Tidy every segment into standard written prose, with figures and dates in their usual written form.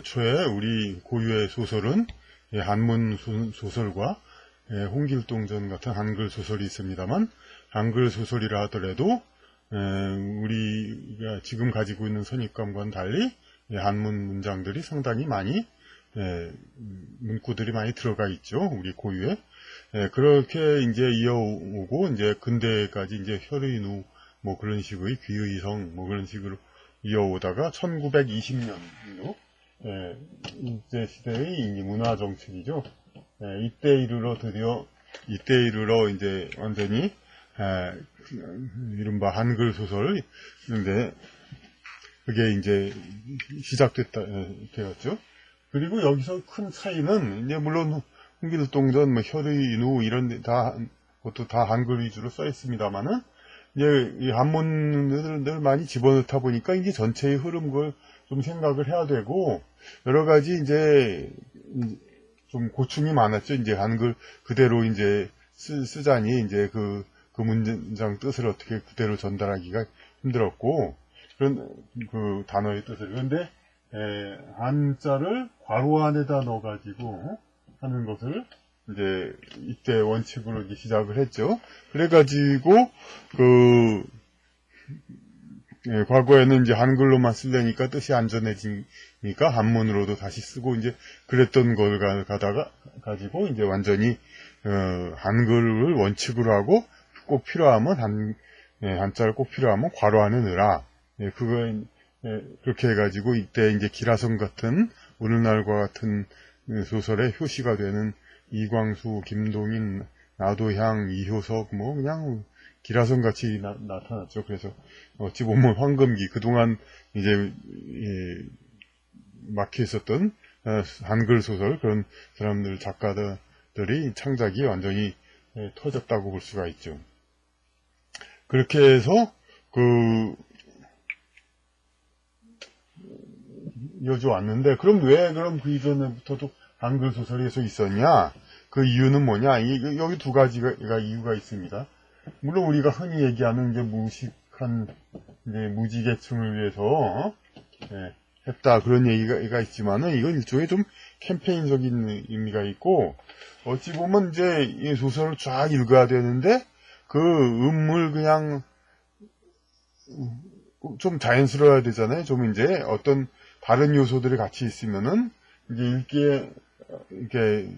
초에 우리 고유의 소설은 한문 소설과 홍길동전 같은 한글 소설이 있습니다만, 한글 소설이라 하더라도 우리가 지금 가지고 있는 선입관과는 달리 한문 문장들이 상당히 많이 문구들이 많이 들어가 있죠. 우리 고유에. 그렇게 이제 이어오고 이제 근대까지 이제 혈의누 뭐 그런 식의 귀의성 뭐 그런 식으로 이어오다가 1920년도 일제 시대의 이 문화 정책이죠. 이때 이르러 이제 완전히 이른바 한글 소설인데 그게 이제 되었죠. 그리고 여기서 큰 차이는 이제 물론 홍길동전, 뭐 혈의누 이런 것도 다 한글 위주로 써 있습니다만은 이제 이 한문을 많이 집어넣다 보니까 이게 전체의 흐름 걸 좀 생각을 해야 되고 여러 가지 이제 좀 고충이 많았죠. 이제 한글 그대로 이제 쓰자니 이제 그 문장 뜻을 어떻게 그대로 전달하기가 힘들었고 그런 그 단어의 뜻을 그런데 한자를 괄호 안에다 넣어가지고 하는 것을 이제 이때 원칙으로 이제 시작을 했죠. 그래가지고 과거에는 이제 한글로만 쓰려니까 뜻이 안전해지니까 한문으로도 다시 쓰고 이제 그랬던 걸 가지고 이제 완전히 한글을 원칙으로 하고 꼭 필요하면 한자를 꼭 필요하면 괄호 안에 넣으라. 그렇게 해가지고 이때 이제 기라성 같은 오늘날과 같은 소설의 효시가 되는 이광수, 김동인, 나도향, 이효석 뭐 그냥 기라성 같이 나타났죠. 그래서 어찌 보면 황금기 그동안 이제 막혀 있었던 한글 소설 그런 사람들 작가들이 창작이 완전히 터졌다고 볼 수가 있죠. 그렇게 해서 이어져 왔는데 그럼 그 이전부터도 한글 소설에서 있었냐? 그 이유는 뭐냐? 여기 두 가지가 이유가 있습니다. 물론 우리가 흔히 얘기하는 이제 무식한 이제 무지계층을 위해서 했다 그런 얘기가 있지만은 이건 일종의 좀 캠페인적인 의미가 있고 어찌 보면 이제 이 소설을 쫙 읽어야 되는데 그 음을 그냥 좀 자연스러워야 되잖아요. 좀 이제 어떤 다른 요소들이 같이 있으면은 이제 읽기에 이렇게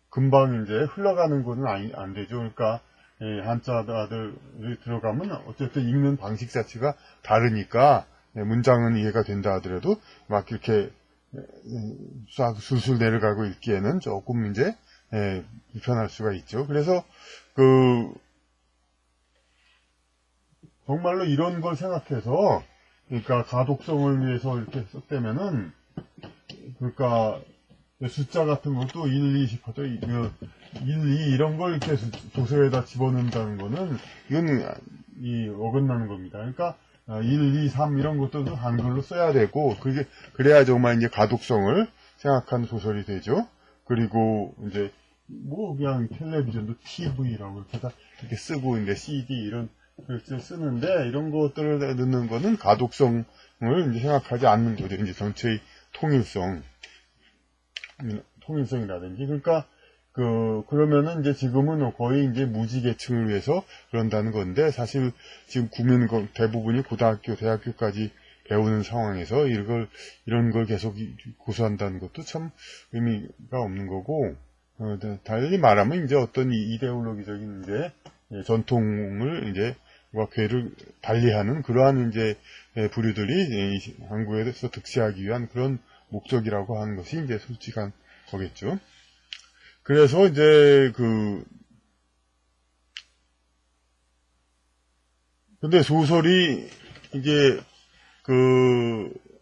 금방 이제 흘러가는 거는 안 되죠. 그러니까 한자들이 들어가면 어쨌든 읽는 방식 자체가 다르니까 문장은 이해가 된다 하더라도 막 이렇게 싹 술술 내려가고 읽기에는 조금 이제 불편할 수가 있죠. 그래서 정말로 이런 걸 생각해서 그러니까 가독성을 위해서 이렇게 썼다면은 그러니까 숫자 같은 것도 1, 2, 10 하죠. 1, 2 이런 걸 이렇게 도서에다 집어넣는다는 거는 이건 어긋나는 겁니다. 그러니까 1, 2, 3 이런 것도 한글로 써야 되고 그래야 정말 이제 가독성을 생각한 소설이 되죠. 그리고 이제 뭐 그냥 텔레비전도 TV라고 이렇게 쓰고 이제 CD 이런 글을 쓰는데 이런 것들을 넣는 거는 가독성을 이제 생각하지 않는 거죠. 이제 전체의 통일성이라든지 그러니까 그러면은 이제 지금은 거의 이제 무지계층을 위해서 그런다는 건데 사실 지금 국민 대부분이 고등학교, 대학교까지 배우는 상황에서 이런 걸 계속 고수한다는 것도 참 의미가 없는 거고 달리 말하면 이제 어떤 이데올로기적인 이제 전통을 이제 괴를 달리하는 그러한 이제 부류들이 한국에서 득세하기 위한 그런 목적이라고 하는 것이 이제 솔직한 거겠죠. 그래서 이제 근데 소설이 이제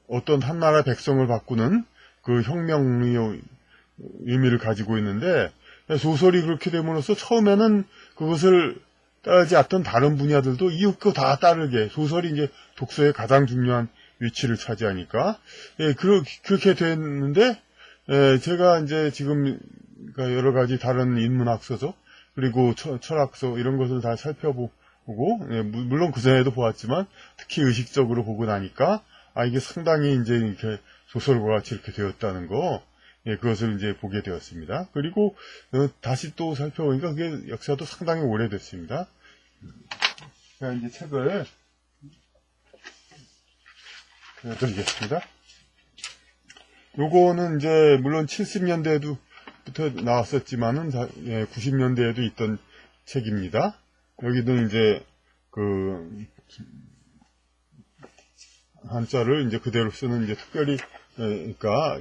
어떤 한나라 백성을 바꾸는 그 혁명의 의미를 가지고 있는데 소설이 그렇게 됨으로써 처음에는 그것을 따르지 않던 다른 분야들도 이윽고 다 따르게 소설이 이제 독서의 가장 중요한 위치를 차지하니까 그렇게 됐는데 제가 이제 지금 여러 가지 다른 인문학서적 그리고 철학서 이런 것을 다 살펴보고 물론 그전에도 보았지만 특히 의식적으로 보고 나니까 이게 상당히 이제 이렇게 소설과 같이 이렇게 되었다는 거, 예, 그것을 이제 보게 되었습니다. 그리고 다시 또 살펴보니까 그게 역사도 상당히 오래됐습니다. 제가 이제 책을 드리겠습니다. 요거는 이제 물론 70년대에도부터 나왔었지만은 90년대에도 있던 책입니다. 여기는 이제 그 한자를 이제 그대로 쓰는 이제 특별히 그러니까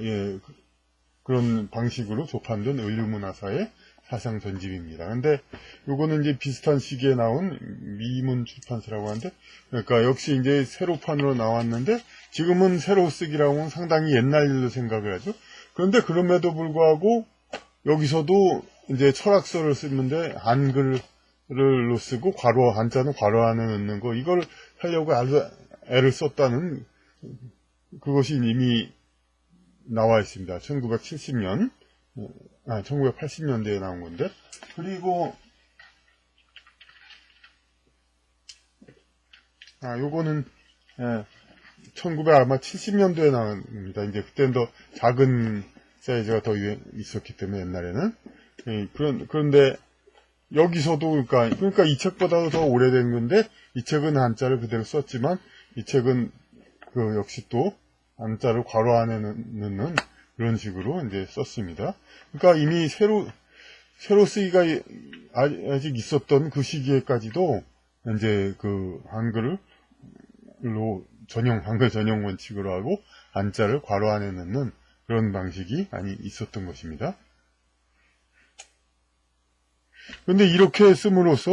그런 방식으로 조판된 의류문화사의 사상 전집입니다. 근데 요거는 이제 비슷한 시기에 나온 미문 출판사라고 하는데, 그러니까 역시 이제 새로판으로 나왔는데 지금은 새로 쓰기라고 하면 상당히 옛날 일로 생각을 하죠. 그런데 그럼에도 불구하고 여기서도 이제 철학서를 쓰는데 한글로 쓰고 한자는 괄호 안에 넣는 거, 이걸 하려고 아주 애를 썼다는 그것이 이미 나와 있습니다. 1970년, 1980년대에 나온 건데, 그리고 요거는 1970년도에 나옵니다. 이제 그때는 더 작은 사이즈가 더 있었기 때문에 옛날에는. 그런데 여기서도 그러니까 이 책보다도 더 오래된 건데, 이 책은 한자를 그대로 썼지만 이 책은 그 역시 또 한자를 괄호 안에 넣는 그런 식으로 이제 썼습니다. 그러니까 이미 새로 쓰기가 아직 있었던 그 시기에까지도 이제 그 한글 전용 원칙으로 하고 한자를 괄호 안에 넣는 그런 방식이 많이 있었던 것입니다. 근데 이렇게 씀으로써,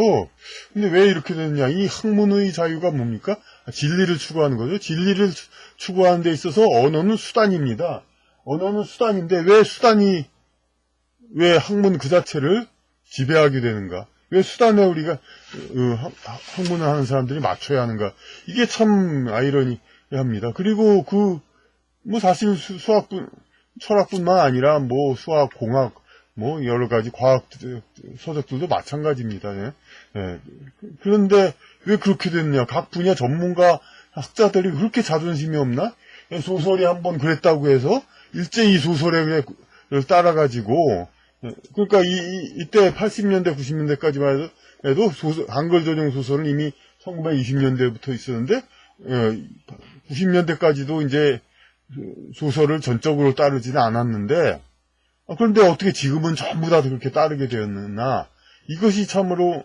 근데 왜 이렇게 됐냐? 이 학문의 자유가 뭡니까? 진리를 추구하는 거죠. 진리를 추구하는 데 있어서 언어는 수단입니다. 언어는 수단인데 왜 학문 그 자체를 지배하게 되는가? 왜 수단에 우리가 학문을 하는 사람들이 맞춰야 하는가? 이게 참 아이러니합니다. 그리고 사실 철학뿐만 아니라 수학, 공학, 여러 가지 과학 서적들도 마찬가지입니다. 예. 그런데 왜 그렇게 됐냐? 각 분야 전문가 학자들이 그렇게 자존심이 없나? 소설이 한번 그랬다고 해서 일제히 소설을 따라가지고, 그러니까 이때 80년대, 90년대까지만 해도 한글 전용 소설은 이미 1920년대부터 있었는데, 90년대까지도 이제 소설을 전적으로 따르지는 않았는데, 그런데 어떻게 지금은 전부 다 그렇게 따르게 되었나? 이것이 참으로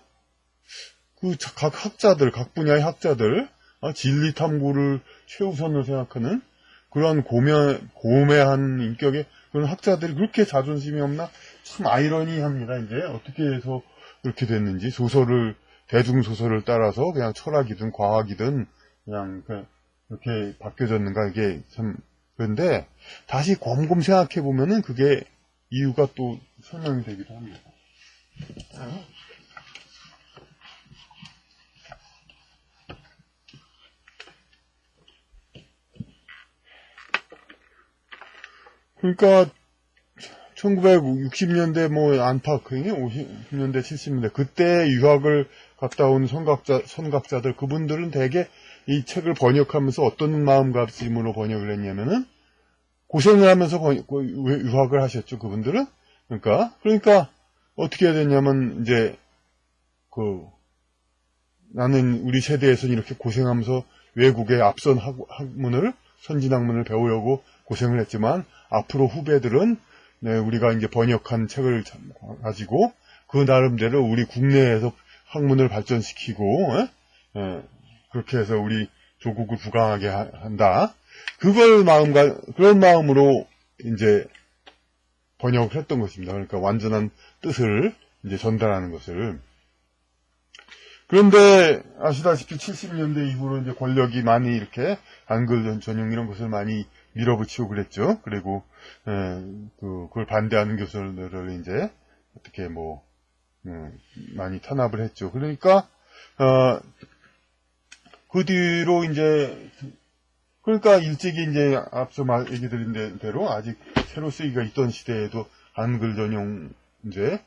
각 분야의 학자들, 진리 탐구를 최우선으로 생각하는 그런 고매한 인격의 그런 학자들이 그렇게 자존심이 없나? 참 아이러니합니다. 이제 어떻게 해서 그렇게 됐는지, 대중소설을 따라서 그냥 철학이든 과학이든 그냥 이렇게 바뀌어졌는가, 이게 참. 그런데 다시 곰곰 생각해 보면은 그게 이유가 또 설명이 되기도 합니다. 그러니까 1960년대 안팎, 50년대, 70년대 그때 유학을 갔다 온 선각자들, 그분들은 대개 이 책을 번역하면서 어떤 마음가짐으로 번역을 했냐면은 고생을 하면서 유학을 하셨죠, 그분들은. 그러니까 어떻게 해야 되냐면 이제 나는 우리 세대에서는 이렇게 고생하면서 외국의 앞선 학문을, 선진학문을 배우려고 고생을 했지만 앞으로 후배들은 우리가 이제 번역한 책을 가지고 그 나름대로 우리 국내에서 학문을 발전시키고 그렇게 해서 우리 조국을 부강하게 한다. 그런 마음으로 이제 번역을 했던 것입니다. 그러니까 완전한 뜻을 이제 전달하는 것을. 그런데 아시다시피 70년대 이후로 이제 권력이 많이 이렇게 한글 전용 이런 것을 많이 밀어붙이고 그랬죠. 그리고 그걸 반대하는 교수들을 이제 어떻게 많이 탄압을 했죠. 그러니까 그 뒤로 이제 그러니까 일찍이 이제 앞서 얘기 드린 대로 아직 새로 쓰기가 있던 시대에도 한글 전용 이제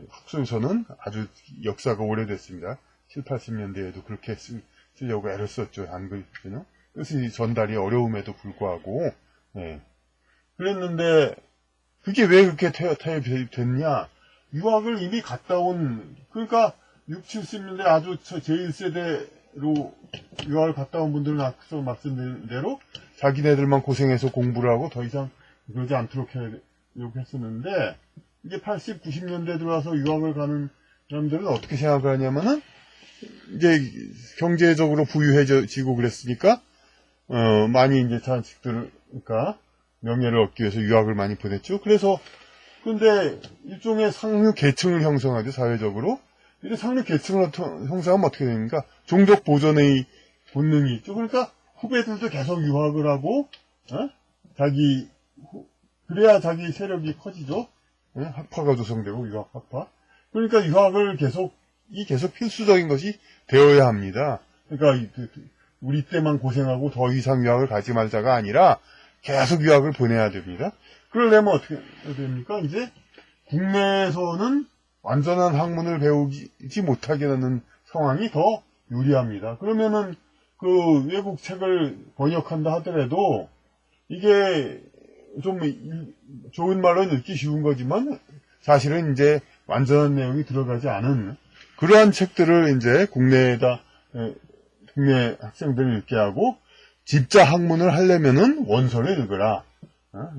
학술서는 아주 역사가 오래됐습니다. 7, 80년대에도 그렇게 쓰려고 애를 썼죠. 한글 전용. 뜻이 전달이 어려움에도 불구하고, 예. 그랬는데, 그게 왜 그렇게 타협이 됐냐? 유학을 이미 갔다 온, 그러니까 60, 70년대 아주 제1세대로 유학을 갔다 온 분들은 앞서 말씀드린 대로 자기네들만 고생해서 공부를 하고 더 이상 그러지 않도록 하려고 했었는데, 이제 80, 90년대 들어와서 유학을 가는 사람들은 어떻게 생각을 하냐면은, 이제 경제적으로 부유해지고 그랬으니까, 많이 이제 자식들을, 그러니까 명예를 얻기 위해서 유학을 많이 보냈죠. 그래서, 근데 일종의 상류 계층을 형성하죠, 사회적으로. 이제 상류 계층을 형성하면 어떻게 됩니까? 종족 보존의 본능이 있죠. 그러니까 후배들도 계속 유학을 하고, 그래야 자기 세력이 커지죠. 학파가 조성되고, 유학 학파. 그러니까 유학을 계속 필수적인 것이 되어야 합니다. 그러니까 우리 때만 고생하고 더 이상 유학을 가지 말자가 아니라 계속 유학을 보내야 됩니다. 그러려면 어떻게 해야 됩니까? 이제 국내에서는 완전한 학문을 배우지 못하게 되는 상황이 더 유리합니다. 그러면은 그 외국 책을 번역한다 하더라도 이게 좀 좋은 말로는 읽기 쉬운 거지만 사실은 이제 완전한 내용이 들어가지 않은 그러한 책들을 이제 국내 학생들을 읽게 하고 집자 학문을 하려면은 원서를 읽어라.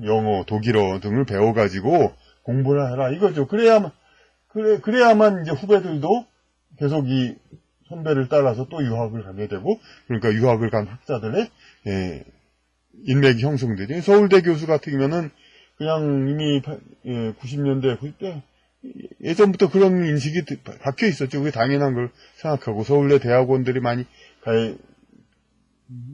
영어, 독일어 등을 배워가지고 공부를 해라. 이거죠. 그래야만 이제 후배들도 계속 이 선배를 따라서 또 유학을 가게 되고, 그러니까 유학을 간 학자들의, 인맥이 형성되죠. 서울대 교수 같은 경우는 그냥 이미 90년대, 그때 예전부터 그런 인식이 박혀 있었죠. 그게 당연한 걸 생각하고 서울대 대학원들이 많이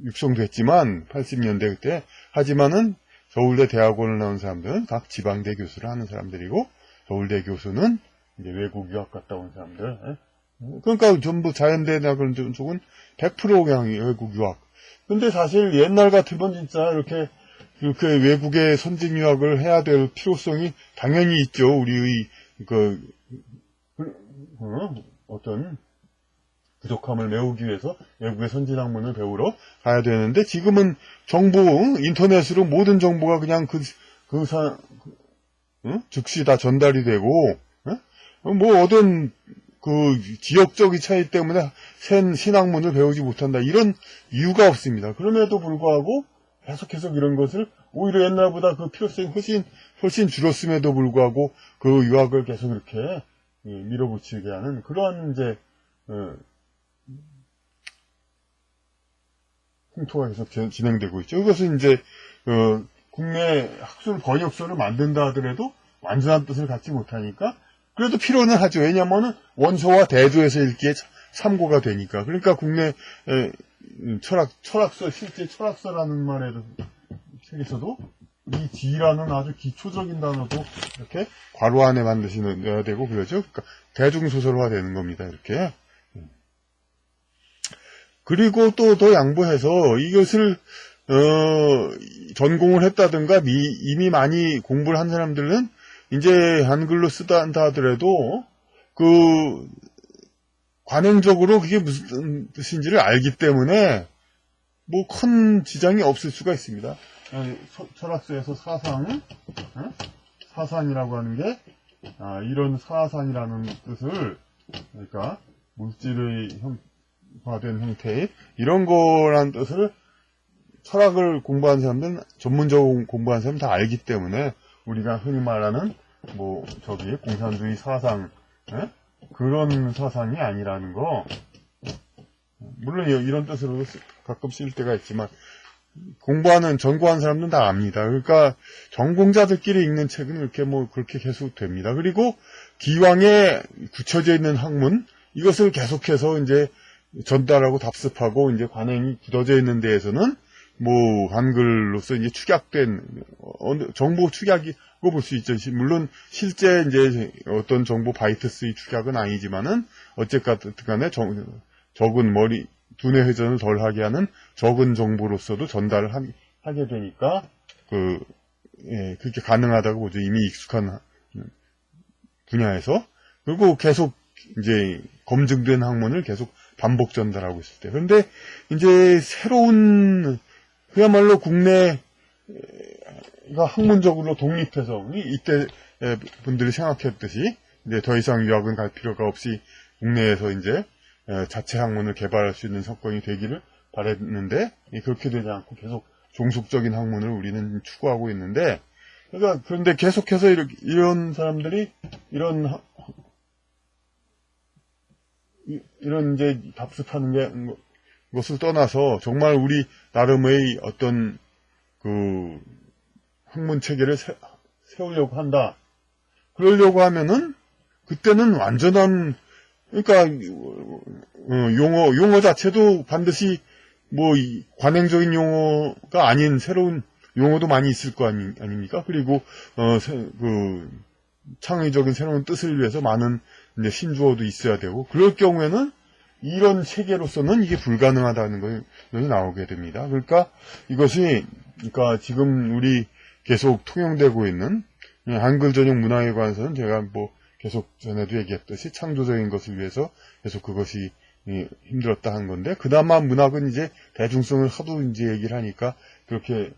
육성됐지만 80년대 그때 하지만은 서울대 대학원을 나온 사람들은 각 지방대 교수를 하는 사람들이고 서울대 교수는 이제 외국 유학 갔다 온 사람들. 그러니까 전부 자연대 대학원 쪽은 100% 그냥 외국 유학. 근데 사실 옛날 같으면 진짜 이렇게 외국의 선진 유학을 해야 될 필요성이 당연히 있죠. 우리의 어떤 부족함을 메우기 위해서 외국의 선진 학문을 배우러 가야 되는데 지금은 인터넷으로 모든 정보가 그냥 즉시 다 전달이 되고, 뭐 어떤 지역적인 차이 때문에 신학문을 배우지 못한다. 이런 이유가 없습니다. 그럼에도 불구하고 계속해서 이런 것을 오히려 옛날보다 그 필요성이 훨씬 줄었음에도 불구하고 그 유학을 계속 이렇게 밀어붙이게 하는 그러한 이제 풍토가 계속 진행되고 있죠. 이것은 이제 국내 학술 번역서를 만든다 하더라도 완전한 뜻을 갖지 못하니까 그래도 필요는 하죠. 왜냐하면 원서와 대조해서 읽기에 참고가 되니까. 그러니까 국내 철학서, 실제 철학서라는 말에도 책에서도 이 지라는 아주 기초적인 단어도 이렇게 괄호 안에 반드시 넣어야 되고 그러죠. 그러니까 대중소설화 되는 겁니다. 이렇게. 그리고 또 더 양보해서 이것을 전공을 했다든가 이미 많이 공부를 한 사람들은 이제 한글로 쓰다 하더라도 관행적으로 그게 무슨 뜻인지를 알기 때문에 뭐 큰 지장이 없을 수가 있습니다. 철학서에서 사상이라고 하는 게 이런 사상이라는 뜻을 그러니까 물질의 화된 형태의 이런 거란 뜻을 철학을 공부한 사람들은 전문적으로 공부한 사람은 다 알기 때문에 우리가 흔히 말하는 공산주의 사상 그런 사상이 아니라는 거 물론 이런 뜻으로 가끔 쓸 때가 있지만 전공한 사람들은 다 압니다. 그러니까 전공자들끼리 읽는 책은 이렇게 그렇게 계속 됩니다. 그리고 기왕에 굳혀져 있는 학문 이것을 계속해서 이제 전달하고 답습하고 이제 관행이 굳어져 있는 데에서는 한글로서 이제 축약된 정보 축약이고 볼 수 있죠. 물론 실제 이제 어떤 정보 바이트스의 축약은 아니지만은 어쨌든 간에 적은 두뇌 회전을 덜 하게 하는 적은 정보로서도 전달을 하게 되니까 그렇게 가능하다고 보죠. 이미 익숙한 분야에서. 그리고 계속 이제 검증된 학문을 계속 반복 전달하고 있을 때. 그런데 이제 새로운 그야말로 국내가 학문적으로 독립해서 이때 분들이 생각했듯이 이제 더 이상 유학은 갈 필요가 없이 국내에서 이제 자체 학문을 개발할 수 있는 성공이 되기를 바랬는데 그렇게 되지 않고 계속 종속적인 학문을 우리는 추구하고 있는데 그러니까 그런데 계속해서 이런 사람들이 이런 이제 답습하는 게 것을 떠나서 정말 우리 나름의 어떤 그 학문 체계를 세우려고 한다. 그러려고 하면은 그때는 완전한 그러니까 용어 자체도 반드시 뭐 관행적인 용어가 아닌 새로운 용어도 많이 있을 거 아닙니까? 그리고 그 창의적인 새로운 뜻을 위해서 많은 이제 신주어도 있어야 되고 그럴 경우에는 이런 체계로서는 이게 불가능하다는 것이 나오게 됩니다. 그러니까 이것이 그러니까 지금 우리 계속 통용되고 있는 한글 전용 문화에 관해서는 제가 뭐 계속 전에도 얘기했듯이 창조적인 것을 위해서 계속 그것이 힘들었다 한 건데 그나마 문학은 이제 대중성을 하도 이제 얘기를 하니까 그렇게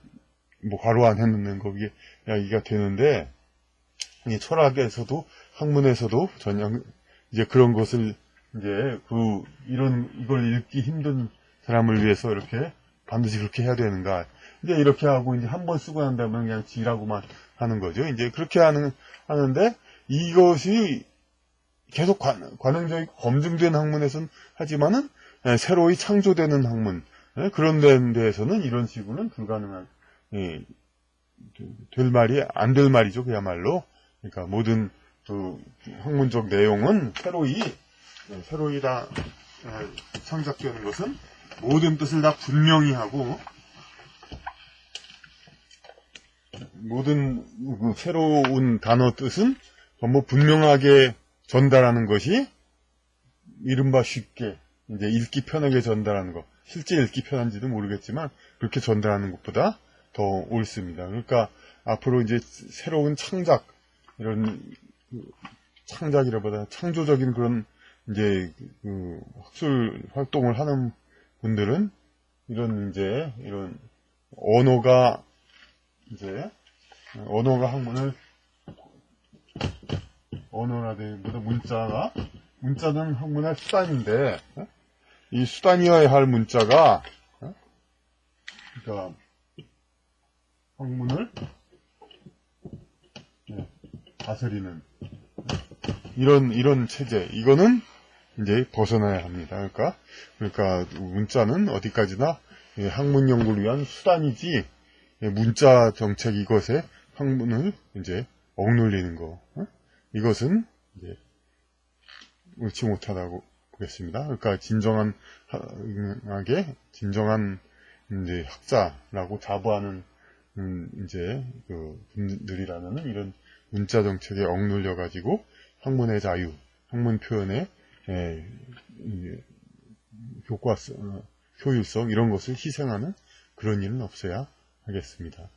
뭐 과로 안 해놓는 거기에 이야기가 되는데 철학에서도 학문에서도 전혀 이제 그런 것을 이제 이걸 읽기 힘든 사람을 위해서 이렇게 반드시 그렇게 해야 되는가 이제 이렇게 하고 이제 한 번 쓰고 난 다음에 그냥 지라고만 하는 거죠. 이제 그렇게 하는데 이것이 계속 관행적이고 검증된 학문에서는 하지만은 새로이 창조되는 학문 그런 데에서는 이런 식으로는 불가능한 안 될 말이죠. 그야말로 그러니까 모든 그 학문적 내용은 새로이 다 창작되는 것은 모든 뜻을 다 분명히 하고 모든 새로운 단어 뜻은 전부 분명하게 전달하는 것이 이른바 쉽게 이제 읽기 편하게 전달하는 것. 실제 읽기 편한지도 모르겠지만 그렇게 전달하는 것보다 더 옳습니다. 그러니까 앞으로 이제 새로운 창작 이런 창작이라보다 창조적인 그런 이제 그 학술 활동을 하는 분들은 이런 언어가 언어라든가 문자는 학문의 수단인데 이 수단이어야 할 문자가 그러니까 학문을 다스리는 이런 체제 이거는 이제 벗어나야 합니다. 그러니까 문자는 어디까지나 학문 연구를 위한 수단이지 문자 정책 이것에 학문을 이제 억눌리는 거 이것은 이제 옳지 못하다고 보겠습니다. 그러니까 진정한 이제 학자라고 자부하는 이제 그 분들이라면은 이런 문자 정책에 억눌려 가지고 학문의 자유, 학문 표현의 효율성 이런 것을 희생하는 그런 일은 없어야 하겠습니다.